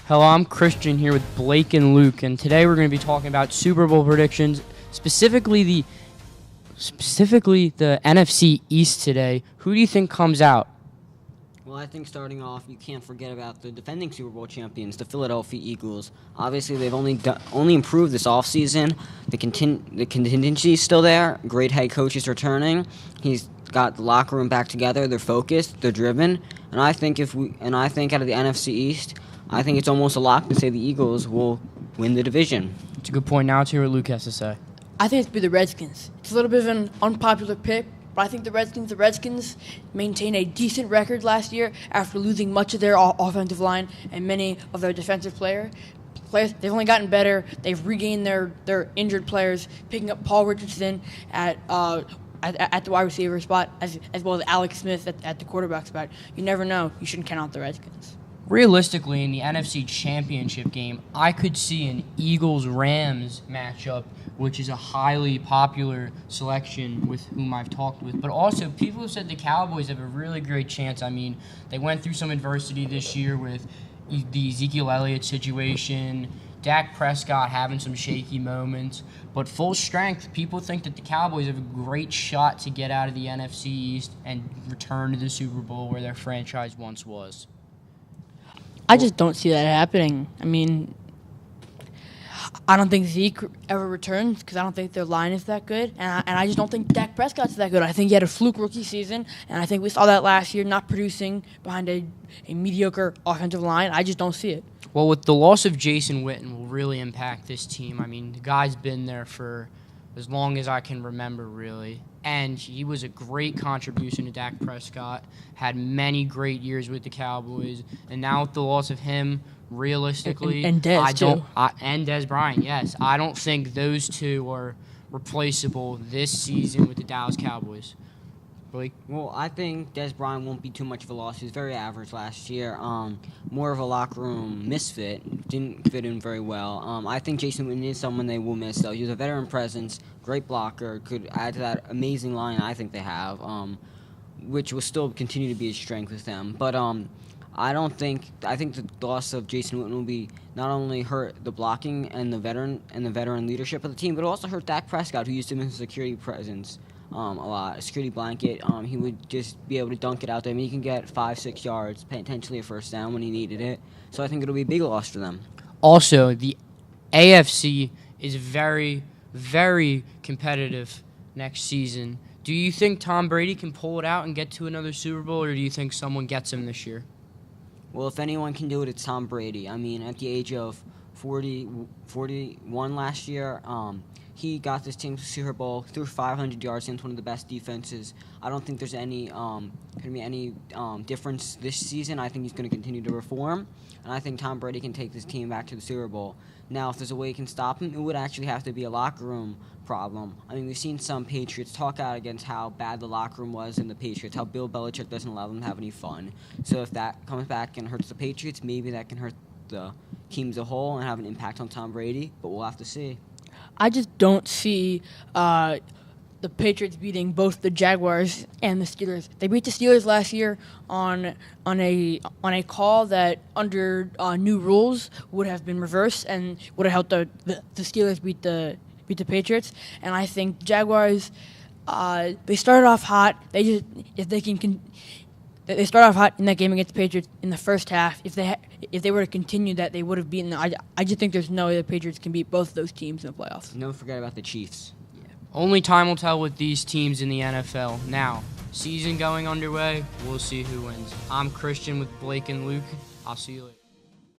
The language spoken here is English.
Hello, I'm Christian here with Blake and Luke, and today we're going to be talking about Super Bowl predictions, specifically the NFC East today. Who do you think comes out? Well, I think starting off, you can't forget about the defending Super Bowl champions, the Philadelphia Eagles. Obviously, they've only improved this offseason. The contingency is still there. Great head coach is returning. He's got the locker room back together. They're focused. They're driven. And I think out of the NFC East, I think it's almost a lock to say the Eagles will win the division. It's a good point. Now let's hear what Luke has to say. I think it's be the Redskins. It's a little bit of an unpopular pick, but I think the Redskins maintained a decent record last year after losing much of their offensive line and many of their defensive players. They've only gotten better. They've regained their injured players, picking up Paul Richardson at the wide receiver spot, as well as Alex Smith at the quarterback spot. You never know. You shouldn't count out the Redskins. Realistically, in the NFC Championship game, I could see an Eagles-Rams matchup, which is a highly popular selection with whom I've talked with. But also, people have said the Cowboys have a really great chance. I mean, they went through some adversity this year with the Ezekiel Elliott situation, Dak Prescott having some shaky moments. But full strength, people think that the Cowboys have a great shot to get out of the NFC East and return to the Super Bowl where their franchise once was. I just don't see that happening. I mean, I don't think Zeke ever returns because I don't think their line is that good. And I just don't think Dak Prescott's that good. I think he had a fluke rookie season, and I think we saw that last year, not producing behind a mediocre offensive line. I just don't see it. Well, with the loss of Jason Witten will really impact this team. I mean, the guy's been there for as long as I can remember, really. And he was a great contribution to Dak Prescott, had many great years with the Cowboys. And now with the loss of him, realistically, and Dez Bryant, yes. I don't think those two are replaceable this season with the Dallas Cowboys. Blake? Well, I think Dez Bryant won't be too much of a loss. He was very average last year. More of a locker room misfit. Didn't fit in very well. I think Jason Witten is someone they will miss, though. He was a veteran presence, great blocker, could add to that amazing line I think they have, which will still continue to be a strength with them. But I think the loss of Jason Witten will be not only hurt the blocking and the veteran leadership of the team, but also hurt Dak Prescott, who used him as a security presence. A lot, a security blanket. He would just be able to dunk it out there. I mean, he can get 5-6 yards, potentially a first down when he needed it. So I think it'll be a big loss for them. Also, the AFC is very, very competitive next season. Do you think Tom Brady can pull it out and get to another Super Bowl, or do you think someone gets him this year? Well, if anyone can do it, it's Tom Brady. I mean, at the age of 41 last year, he got this team to the Super Bowl, threw 500 yards into one of the best defenses. I don't think there's any difference this season. I think he's going to continue to reform, and I think Tom Brady can take this team back to the Super Bowl. Now, if there's a way he can stop him, it would actually have to be a locker room problem. I mean, we've seen some Patriots talk out against how bad the locker room was in the Patriots, how Bill Belichick doesn't allow them to have any fun. So if that comes back and hurts the Patriots, maybe that can hurt the team as a whole and have an impact on Tom Brady, but we'll have to see. I just don't see the Patriots beating both the Jaguars and the Steelers. They beat the Steelers last year on a call that under new rules would have been reversed and would have helped the Steelers beat the Patriots. And I think Jaguars they started off hot. They started off hot in that game against the Patriots in the first half. If they were to continue that, they would have beaten them. I just think there's no way the Patriots can beat both of those teams in the playoffs. Don't forget about the Chiefs. Yeah. Only time will tell with these teams in the NFL. Now, season going underway, we'll see who wins. I'm Christian with Blake and Luke. I'll see you later.